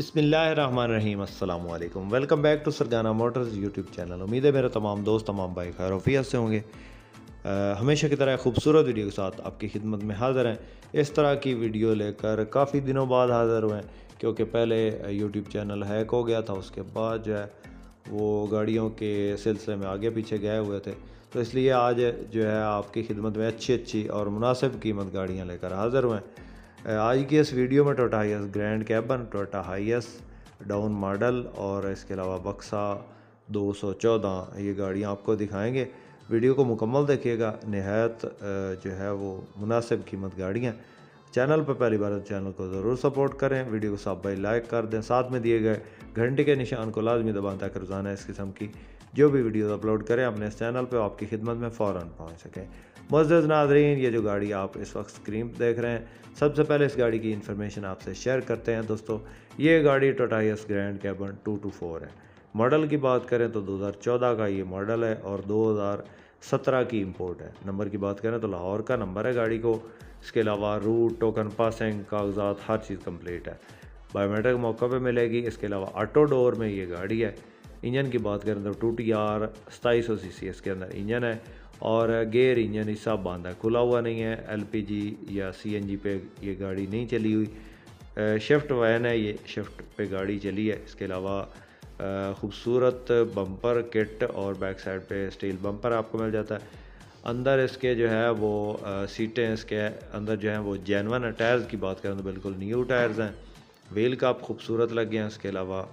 बिस्मिल्लाहिर्रहमानिर्रहीम अस्सलाम वालेकुम। Welcome back to Sargana Motors YouTube channel. उम्मीद है मेरे तमाम दोस्त तमाम भाई खैर वफियत से होंगे। हमेशा की तरह खूबसूरत वीडियो के साथ आपकी खिदमत में हाज़िर हैं। इस तरह की वीडियो लेकर काफ़ी दिनों बाद हाज़िर हुए हैं, क्योंकि पहले यूट्यूब चैनल हैक हो गया था। उसके बाद जो है वो गाड़ियों के सिलसिले में आगे पीछे गए हुए थे, तो इसलिए आज जो है आपकी खिदमत में अच्छी अच्छी और मुनासिब कीमत गाड़ियाँ लेकर हाज़िर हुए हैं। आज की इस वीडियो में Toyota Hiace Grand Cabin, Toyota Hiace down model और इसके अलावा बक्सा 214 ये गाड़ियाँ आपको दिखाएंगे। वीडियो को मुकम्मल देखिएगा, नहायत जो है वो मुनासिब कीमत गाड़ियाँ। चैनल पर पहली बार तो चैनल को ज़रूर सपोर्ट करें, वीडियो को सब भाई लाइक कर दें, साथ में दिए गए घंटे के निशान को लाजमी दबाएं ताकि रोज़ाना इस किस्म की जो भी वीडियोज़ अपलोड करें अपने इस चैनल पर आपकी खिदमत में फ़ौरन पहुँच सकें। मुअज़्ज़ज़ नाज़रीन, ये जो गाड़ी आप इस वक्त स्क्रीन पर देख रहे हैं, सबसे पहले इस गाड़ी की इन्फॉर्मेशन आपसे शेयर करते हैं। दोस्तों, ये गाड़ी टोयोटा हाइएस ग्रैंड कैबन 224 है। मॉडल की बात करें तो 2014 का ये मॉडल है और 2017 की इंपोर्ट है। नंबर की बात करें तो लाहौर का नंबर है गाड़ी को। इसके अलावा रूट, टोकन पासिंग, कागजात हर चीज़ कंप्लीट है। बायोमेट्रिक मौके पे मिलेगी। इसके अलावा ऑटो डोर में ये गाड़ी है। इंजन की बात करें तो 2TR 2700 सीसी इसके अंदर इंजन है और गेयर इंजन ही सब बंद है, खुला हुआ नहीं है। LPG या CNG पे ये गाड़ी नहीं चली हुई। शिफ्ट वैन है, ये शिफ्ट पे गाड़ी चली है। इसके अलावा खूबसूरत बम्पर किट और बैक साइड पे स्टील बम्पर आपको मिल जाता है। अंदर इसके जो है वो सीटें इसके अंदर जो हैं वो जेनवन है। टायर्स की बात करें तो बिल्कुल न्यू टायर्स हैं। व्हील का आप खूबसूरत लगे हैं। इसके अलावा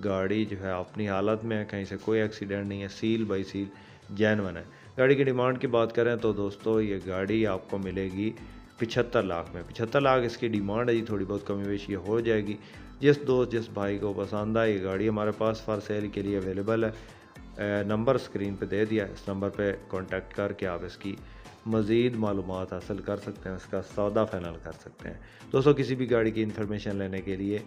गाड़ी जो है अपनी हालत में है, कहीं से कोई एक्सीडेंट नहीं है, सील बाई सील जेनवन है। गाड़ी की डिमांड की बात करें तो दोस्तों ये गाड़ी आपको मिलेगी 75 लाख में। 75 लाख इसकी डिमांड है जी, थोड़ी बहुत कमी बेशी हो जाएगी। जिस दोस्त जिस भाई को पसंद आए, ये गाड़ी हमारे पास फॉर सेल के लिए अवेलेबल है। नंबर स्क्रीन पे दे दिया, इस नंबर पे कांटेक्ट करके आप इसकी मज़ीद मालूमात हासिल कर सकते हैं, इसका सौदा फाइनल कर सकते हैं। दोस्तों, किसी भी गाड़ी की इन्फॉर्मेशन लेने के लिए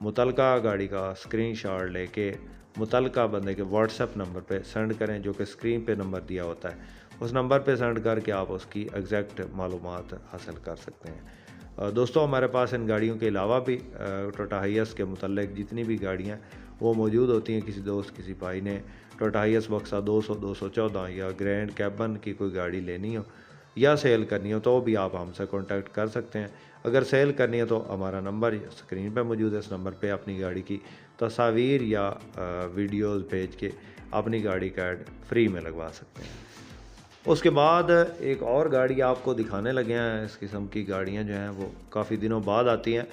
मुतलका गाड़ी का स्क्रीनशॉट लेके मुतलका बंदे के व्हाट्सएप नंबर पे सेंड करें, जो कि स्क्रीन पे नंबर दिया होता है। उस नंबर पे सेंड करके आप उसकी एग्जैक्ट मालूमात हासिल कर सकते हैं। दोस्तों, हमारे पास इन गाड़ियों के अलावा भी टोयोटा हाइएस के मुतल्लिक जितनी भी गाड़ियाँ वो मौजूद होती हैं। किसी दोस्त किसी भाई ने टोयोटा हाइएस बक्सा 200, 214 या ग्रैंड कैबन की कोई गाड़ी लेनी हो या सेल करनी हो तो भी आप हमसे कांटेक्ट कर सकते हैं। अगर सेल करनी है तो हमारा नंबर स्क्रीन पे मौजूद है। इस नंबर पे अपनी गाड़ी की तस्वीर या वीडियोस भेज के अपनी गाड़ी का ऐड फ्री में लगवा सकते हैं। उसके बाद एक और गाड़ी आपको दिखाने लगे हैं। इस किस्म की गाड़ियाँ जो हैं वो काफ़ी दिनों बाद आती हैं।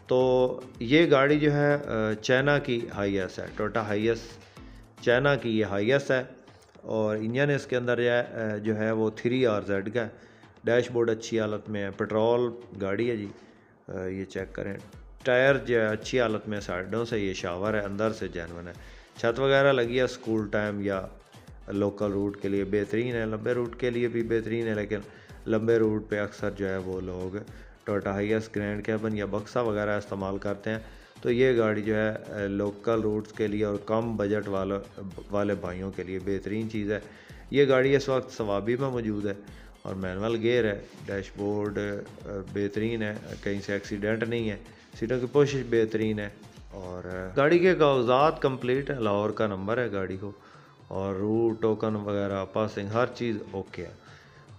तो ये गाड़ी जो है चाइना की हाइएस है। टोयोटा हाइएस चाइना की ये हाइएस है और इंजन इसके अंदर जो है वो 3RZ का है। डैशबोर्ड अच्छी हालत में है, पेट्रोल गाड़ी है जी। ये चेक करें, टायर जो है अच्छी हालत में, साइडों से ये शावर है, अंदर से जेनवन है। छत वगैरह लगी है, स्कूल टाइम या लोकल रूट के लिए बेहतरीन है। लंबे रूट के लिए भी बेहतरीन है, लेकिन लंबे रूट पे अक्सर जो है वो लोग टोयोटा हाइएस ग्रैंड कैबन या बक्सा वगैरह इस्तेमाल करते हैं। तो ये गाड़ी जो है लोकल रूट्स के लिए और कम बजट वाले भाइयों के लिए बेहतरीन चीज़ है। ये गाड़ी इस वक्त सवाबी में मौजूद है और मैनुअल गेयर है। डैशबोर्ड बेहतरीन है, कहीं से एक्सीडेंट नहीं है, सीटों की पोशिश बेहतरीन है और गाड़ी के कागजात कंप्लीट है। लाहौर का नंबर है गाड़ी को और रूट, टोकन वगैरह, पासिंग हर चीज़ ओके है।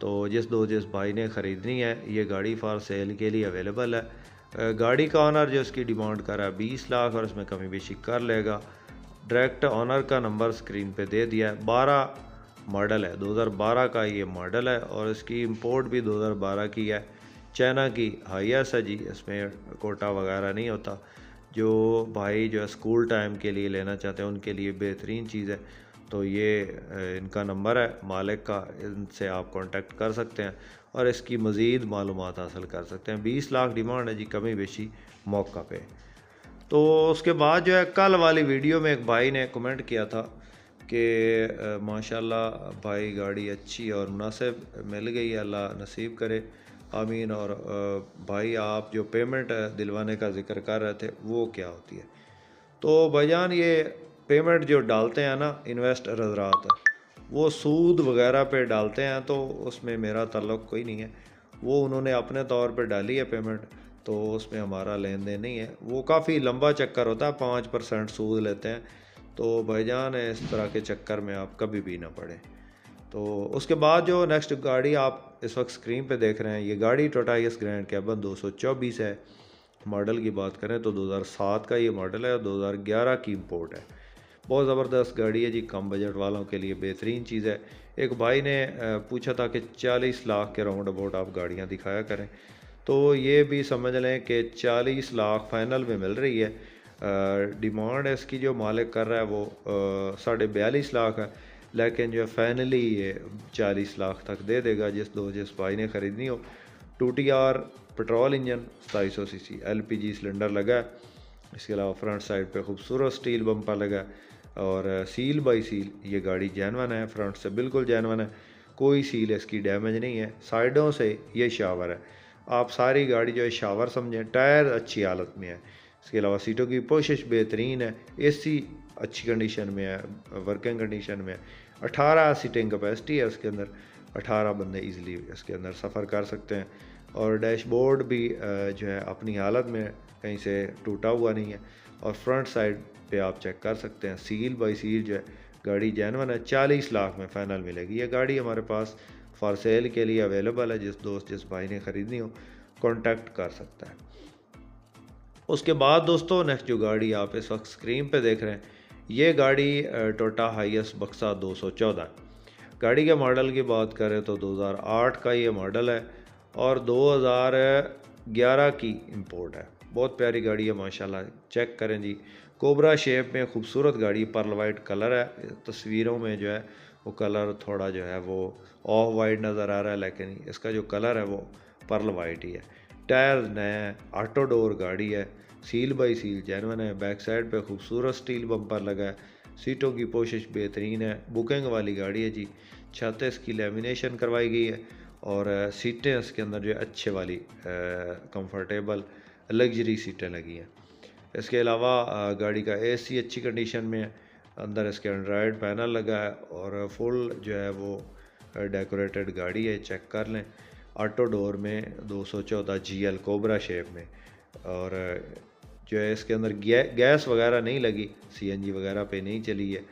तो जिस भाई ने ख़रीदनी है ये गाड़ी फॉर सेल के लिए अवेलेबल है। गाड़ी का ऑनर जो इसकी डिमांड कर रहा है 20 लाख और इसमें कमी बेशी कर लेगा। डायरेक्ट ऑनर का नंबर स्क्रीन पे दे दिया है। 12 मॉडल है, 2012 का ये मॉडल है और इसकी इंपोर्ट भी 2012 की है। चाइना की हाइएस है जी, इसमें कोटा वगैरह नहीं होता। जो भाई जो है स्कूल टाइम के लिए लेना चाहते हैं उनके लिए बेहतरीन चीज़ है। तो ये इनका नंबर है मालिक का, इनसे आप कांटेक्ट कर सकते हैं और इसकी मज़ीद मालूमात हासिल कर सकते हैं। 20 लाख डिमांड है जी, कमी बेशी मौका पे। तो उसके बाद जो है कल वाली वीडियो में एक भाई ने कमेंट किया था कि माशाल्लाह भाई गाड़ी अच्छी और मुनासिब मिल गई, अल्लाह नसीब करे, आमीन। और भाई आप जो पेमेंट दिलवाने का ज़िक्र कर रहे थे वो क्या होती है? तो भाईजान, ये पेमेंट जो डालते हैं ना इन्वेस्टर हजरात, वो सूद वगैरह पे डालते हैं, तो उसमें मेरा ताल्लुक़ कोई नहीं है। वो उन्होंने अपने तौर पे डाली है पेमेंट। तो उसमें हमारा लेन देन नहीं है। वो काफ़ी लंबा चक्कर होता है, 5% सूद लेते हैं। तो भाईजान इस तरह के चक्कर में आप कभी भी ना पड़े। तो उसके बाद जो नेक्स्ट गाड़ी आप इस वक्त स्क्रीन पे देख रहे हैं, ये गाड़ी टोयोटा हाइएस्ट ग्रैंड कैबन 224 है। मॉडल की बात करें तो 2007 का ये मॉडल है और 2011 की इंपोर्ट है। बहुत ज़बरदस्त गाड़ी है जी, कम बजट वालों के लिए बेहतरीन चीज़ है। एक भाई ने पूछा था कि 40 लाख के राउंड अबाउट आप गाड़ियाँ दिखाया करें, तो ये भी समझ लें कि 40 लाख फाइनल में मिल रही है। डिमांड इसकी जो मालिक कर रहा है वो 42.5 लाख है, लेकिन जो फाइनली ये 40 लाख तक दे देगा जिस भाई ने ख़रीदनी हो। 2TR petrol engine, 2700 CC LPG cylinder लगा है। इसके अलावा फ्रंट साइड पे खूबसूरत स्टील बम्पर लगा है और सील बाई सील ये गाड़ी जैनवन है, फ्रंट से बिल्कुल जैनवन है, कोई सील इसकी डैमेज नहीं है। साइडों से ये शावर है, आप सारी गाड़ी जो है शावर समझें। टायर अच्छी हालत में है। इसके अलावा सीटों की पोशिश बेहतरीन है, AC अच्छी कंडीशन में है, वर्किंग कंडीशन में है। 18 सीटिंग कैपेसिटी है उसके अंदर, 18 बंदे इजीली इसके अंदर सफ़र कर सकते हैं। और डैशबोर्ड भी जो है अपनी हालत में, कहीं से टूटा हुआ नहीं है। और फ्रंट साइड पे आप चेक कर सकते हैं, सील बाई सील जो है गाड़ी जैनवन है। 40 लाख में फ़ाइनल मिलेगी ये गाड़ी। हमारे पास फॉर सेल के लिए अवेलेबल है, जिस भाई ने ख़रीदनी हो कॉन्टैक्ट कर सकता है। उसके बाद दोस्तों नेक्स्ट जो गाड़ी आप इस वक्त स्क्रीन पे देख रहे हैं, ये गाड़ी टोयोटा हाइएस्ट बक्सा 214। गाड़ी के मॉडल की बात करें तो 2008 का ये मॉडल है और 2011 की इंपोर्ट है। बहुत प्यारी गाड़ी है माशाल्लाह, चेक करें जी। कोबरा शेप में खूबसूरत गाड़ी, पर्ल वाइट कलर है। तस्वीरों में जो है वो कलर थोड़ा जो है वो ऑफ वाइट नज़र आ रहा है, लेकिन इसका जो कलर है वो पर्ल वाइट ही है। टायर नया, ऑटो डोर गाड़ी है, सील बाई सील जेनवन है। बैक साइड पे खूबसूरत स्टील बम्पर लगा है, सीटों की पोशिश बेहतरीन है, बुकिंग वाली गाड़ी है जी। छत इसकी लेमिनेशन करवाई गई है और सीटें इसके अंदर जो अच्छे वाली कंफर्टेबल लग्जरी सीटें लगी हैं। इसके अलावा गाड़ी का AC अच्छी कंडीशन में है, अंदर इसके एंड्रॉयड पैनल लगा है और फुल जो है वो डेकोरेटेड गाड़ी है, चेक कर लें। ऑटो डोर में 214 GL कोबरा शेप में, और जो है इसके अंदर गैस वगैरह नहीं लगी, CNG वगैरह पे नहीं चली है।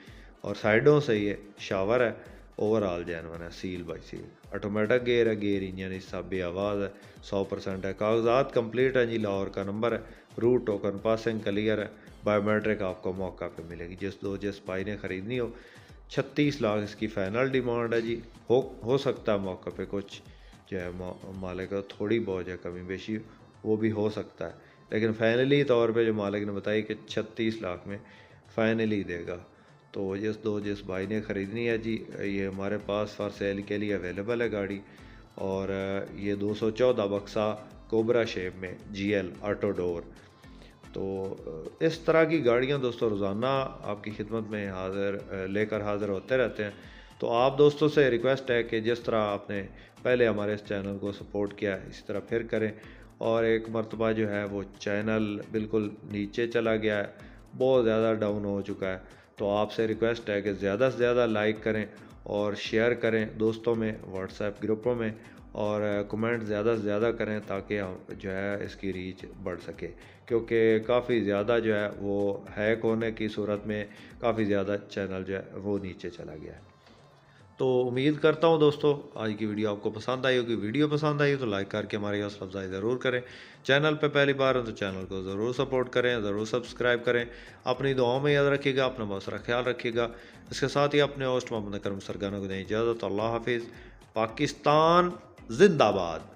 और साइडों से ये शावर है, ओवरऑल जैनवन है, seal by seal. Automatic gear है, गेयर इंजन हिस्सा बे आवाज़ है, 100% है। कागजात कंप्लीट है जी, लाहौर का नंबर है, रूट टोकन पासिंग क्लियर है, बायोमेट्रिक आपको मौका पे मिलेगी। जिस भाई ने ख़रीदनी हो। 36 लाख इसकी फ़ाइनल डिमांड है जी। हो सकता है मौका पे कुछ जो है मालिक का थोड़ी बहुत है कमी बेशी, वो भी हो सकता है, लेकिन फाइनली तौर पे जो मालिक ने बताई कि 36 लाख में फ़ाइनली देगा। तो जिस भाई ने ख़रीदनी है जी, ये हमारे पास फॉर सेल के लिए अवेलेबल है गाड़ी। और ये 214 बक्सा कोबरा शेप में GL ऑटो डोर। तो इस तरह की गाड़ियां दोस्तों रोज़ाना आपकी खिदमत में लेकर हाज़िर होते रहते हैं। तो आप दोस्तों से रिक्वेस्ट है कि जिस तरह आपने पहले हमारे इस चैनल को सपोर्ट किया है, इसी तरह फिर करें। और एक मरतबा जो है वो चैनल बिल्कुल नीचे चला गया है, बहुत ज़्यादा डाउन हो चुका है। तो आपसे रिक्वेस्ट है कि ज़्यादा से ज़्यादा लाइक करें और शेयर करें दोस्तों में, व्हाट्सएप ग्रुपों में, और कमेंट ज़्यादा से ज़्यादा करें ताकि जो है इसकी रीच बढ़ सके, क्योंकि काफ़ी ज़्यादा जो है वो हैक होने की सूरत में काफ़ी ज़्यादा चैनल जो है वो नीचे चला गया है। तो उम्मीद करता हूँ दोस्तों आज की वीडियो आपको पसंद आई होगी। वीडियो पसंद आई हो तो लाइक करके हमारी हौसला अफजाई ज़रूर करें। चैनल पे पहली बार हो तो चैनल को ज़रूर सपोर्ट करें, ज़रूर सब्सक्राइब करें। अपनी दुआओं में याद रखिएगा, अपना बहुत सारा ख्याल रखिएगा। इसके साथ ही अपने होस्ट मोहम्मद करम सरगाना को दें इजाज़त। अल्लाह हाफिज़। पाकिस्तान जिंदाबाद।